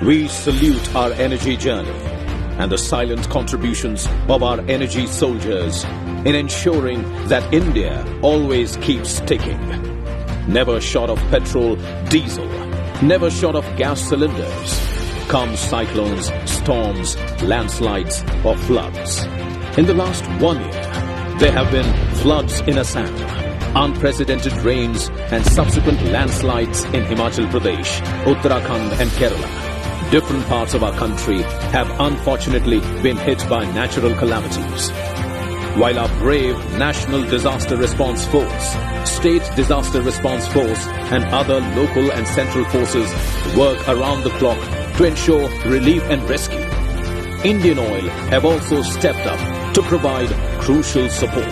We salute our energy journey and the silent contributions of our energy soldiers in ensuring that India always keeps ticking. Never short of petrol, diesel, never short of gas cylinders. Come cyclones, storms, landslides or floods. In the last 1 year, there have been floods in Assam, unprecedented rains and subsequent landslides in Himachal Pradesh, Uttarakhand and Kerala. Different parts of our country have unfortunately been hit by natural calamities. While our brave National Disaster Response Force, State Disaster Response Force and other local and central forces work around the clock to ensure relief and rescue, Indian Oil have also stepped up to provide crucial support.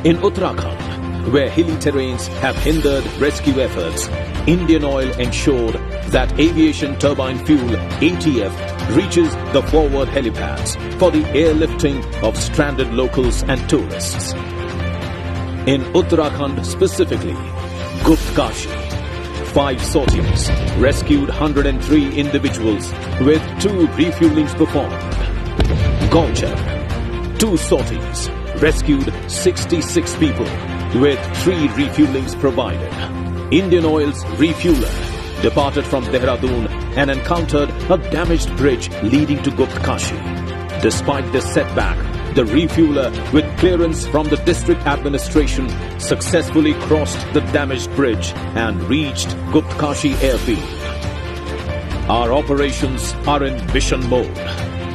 In Uttarakhand, where hilly terrains have hindered rescue efforts, Indian Oil ensured that aviation turbine fuel ATF reaches the forward helipads for the airlifting of stranded locals and tourists. In Uttarakhand specifically, Gupt Kashi, 5 sorties rescued 103 individuals with 2 refuelings performed. Gaunchar, 2 sorties rescued 66 people with 3 refuelings provided. Indian Oil's refueler departed from Dehradun and encountered a damaged bridge leading to Gupt Kashi. Despite this setback, the refueler, with clearance from the district administration, successfully crossed the damaged bridge and reached Gupt Kashi airfield. Our operations are in mission mode,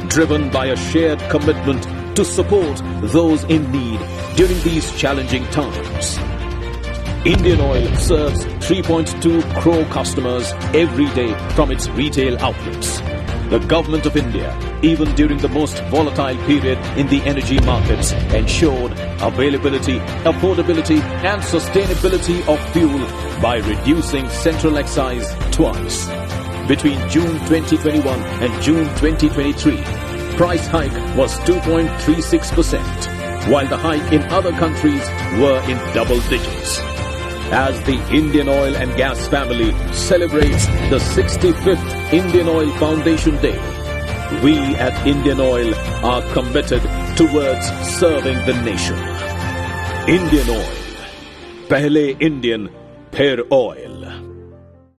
driven by a shared commitment to support those in need during these challenging times. Indian Oil serves 3.2 crore customers every day from its retail outlets. The Government of India, even during the most volatile period in the energy markets, ensured availability, affordability and sustainability of fuel by reducing central excise twice. Between June 2021 and June 2023, price hike was 2.36%, while the hike in other countries were in double digits. As the Indian Oil and Gas family celebrates the 65th Indian Oil Foundation Day, we at Indian Oil are committed towards serving the nation. Indian Oil. Pehle Indian, phir oil.